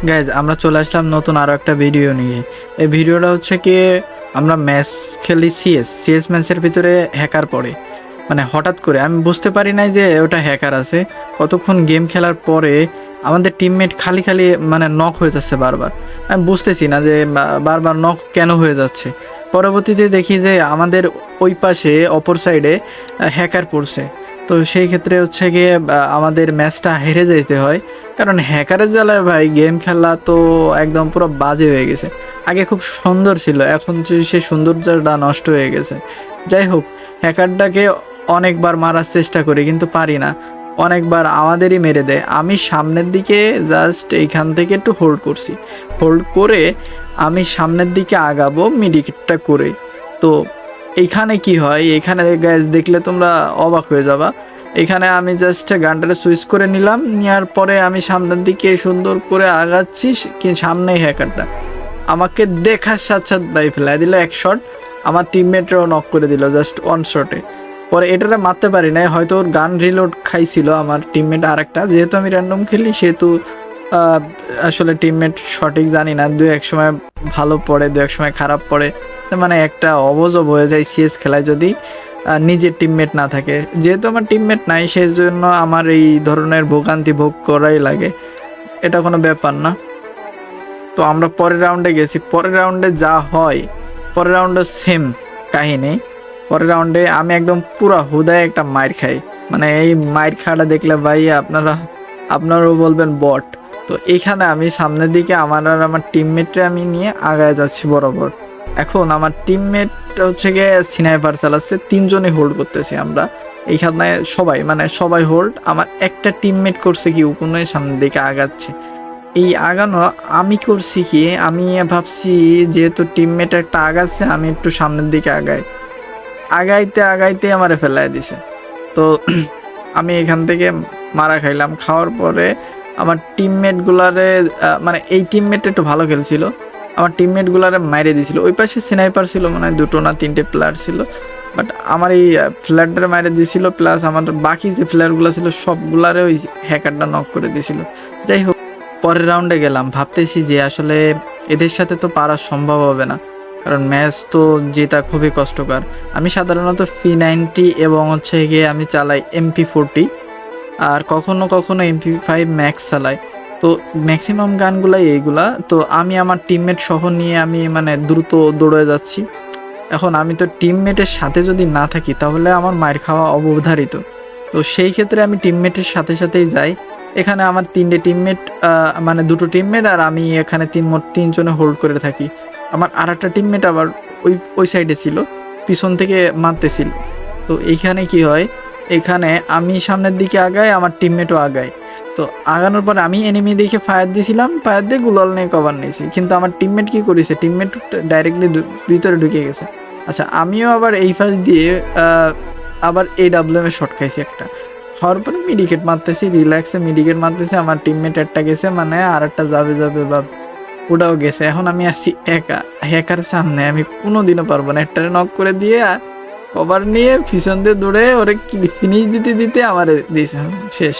Guys আমরা চলে আসলাম নতুন আরও একটা ভিডিও নিয়ে। এই ভিডিওটা হচ্ছে কি, আমরা ম্যাচ খেলি সিএস ম্যাচের ভিতরে হ্যাকার পড়ে। মানে হঠাৎ করে আমি বুঝতে পারি নাই যে ওটা হ্যাকার আছে। কতক্ষণ গেম খেলার পরে আমাদের টিমমেট খালি খালি মানে নক হয়ে যাচ্ছে বারবার। আমি বুঝতেছি না যে বারবার নক কেন হয়ে যাচ্ছে। পরবর্তীতে দেখি যে আমাদের ওই পাশে অপর সাইডে হ্যাকার পড়ছে। তো সেই ক্ষেত্রে হচ্ছে গিয়ে আমাদের ম্যাচটা হেরে যেতে হয়, কারণ হ্যাকারের জ্বালায় ভাই গেম খেলা তো একদম পুরো বাজে হয়ে গেছে। আগে খুব সুন্দর ছিল, এখন সেই সৌন্দর্যটা নষ্ট হয়ে গেছে। যাই হোক, হ্যাকারটাকে অনেকবার মারার চেষ্টা করি কিন্তু পারি না, অনেকবার আমাদেরই মেরে দেয়। আমি সামনের দিকে জাস্ট এইখান থেকে একটু হোল্ড করছি, হোল্ড করে আমি সামনের দিকে আগাবো মিডিকেটটা করে। তো এইখানে কি হয়, এখানে গ্যাস দেখলে তোমরা অবাক হয়ে যাবা। এখানে আমি জাস্ট গানটারে সুইচ করে নিলাম, নেওয়ার পরে আমি সামনের দিকে সুন্দর করে আগাচ্ছি, কি সামনেই হ্যাকারটা আমাকে দেখার সাথে সাথে ভাই ফেলাই দিল এক শট। আমার টিমমেটরাও নক করে দিল জাস্ট ওয়ান শটে। পরে এটারে মারতে পারি নাই, হয়তো ওর গান রিলোড খাইছিল আমার টিমমেট আরেকটা। যেহেতু আমি র্যান্ডম খেলি সেহেতু আসলে টিমমেট সঠিক জানি না, দু এক সময় ভালো পড়ে দু এক সময় খারাপ পড়ে। মানে একটা অবজব হয়ে যায় সিএস খেলায় যদি নিজের টিমমেট না থাকে। যেহেতু আমার টিমমেট নাই সেই জন্য আমার এই ধরনের ভোগান্তি ভোগ করাই লাগে, এটা কোনো ব্যাপার না। তো আমরা পরের রাউন্ডে গেছি, পরের রাউন্ডে যা হয় পরের রাউন্ডে সেম কাহিনী। পরের রাউন্ডে আমি একদম পুরো হুদায় একটা মাইর খাই। মানে এই মাইর খাওয়াটা দেখলে ভাই আপনারাও বলবেন বট। তো এইখানে আমি সামনের দিকে আমার আর আমার টিমমেটরে আমি নিয়ে আগায় যাচ্ছি বরাবর। এখন আমার টিমমেট হচ্ছে গিয়ে স্নাইপার চালাচ্ছে, তিনজনে হোল্ড করতেছি আমরা এইখানে সবাই, মানে সবাই হোল্ড। আমার একটা টিমমেট করছে কি কোনো সামনের দিকে আগাচ্ছে। এই আগানো আমি করছি কি, আমি ভাবছি যেহেতু টিমমেট একটা আগাচ্ছে আমি একটু সামনের দিকে আগাইতে আগাইতে আমারে ফেলাই দিছে। তো আমি এখান থেকে মারা খাইলাম। খাওয়ার পরে আমার টিমমেটগুলারে মানে এই টিমমেট একটু ভালো খেলছিল, আমার টিমমেটগুলারে মাইরে দিয়েছিল। ওই পাশে স্নাইপার ছিল, মানে দুটো না তিনটে প্লেয়ার ছিল, বাট আমার এই প্লেয়ারটারে মাইরে দিয়েছিল। প্লাস আমার বাকি যে প্লেয়ারগুলো ছিল সবগুলারে ওই হ্যাকারটা নক করে দিয়েছিল। যাই হোক, পরের রাউন্ডে গেলাম, ভাবতেছি যে আসলে এদের সাথে তো পারা সম্ভব হবে না, কারণ ম্যাচ তো জেতা খুবই কষ্টকর। আমি সাধারণত P90 এবং হচ্ছে গিয়ে আমি চালাই MP40, আর কখনো কখনো MP5 ম্যাক্স চালাই। তো ম্যাক্সিমাম গানগুলাই এইগুলা। তো আমি আমার টিমমেট সহ নিয়ে আমি মানে দ্রুত দৌড়ে যাচ্ছি। এখন আমি তো টিমমেটের সাথে যদি না থাকি তাহলে আমার মার খাওয়া অবধারিত। তো সেই ক্ষেত্রে আমি টিমমেটের সাথে সাথেই যাই। এখানে আমার তিনটে টিমমেট, মানে দুটো টিমমেট আর আমি এখানে মোট তিনজনে হোল্ড করে থাকি। আমার আর একটা টিমমেট আবার ওই সাইডে ছিল, পিছন থেকে মারতেছিল। তো এইখানে কি হয়, এখানে আমি সামনের দিকে আগাই, আমার টিমমেটও আগায়। তো আগানোর পর আমি এনিমি দেখে ফায়ার দিয়েছিলাম, ফায়ার দিয়ে গুলাল নিয়ে কভার নিয়েছি। কিন্তু আমার টিমমেট কি করেছে, টিমমেট ডাইরেক্টলি ভিতরে ঢুকে গেছে। আচ্ছা, আমিও আবার এই ফার্স্ট দিয়ে আবার AWM শট খাইছি একটা। হওয়ার পরে মিডিকেট মারতেছি, রিল্যাক্সে মিডিকেট মারতেছি। আমার টিমমেট একটা গেছে, মানে আর একটা যাবে বা ওটাও গেছে। এখন আমি আসছি একা হ্যাকার সামনে, আমি কোনোদিনও পারবো না। একটা নক করে দিয়ে কভার নিয়ে পিছন দিয়ে দৌড়ে ওরে ফিনিশ দিতে দিতে আমার দিয়েছে, শেষ।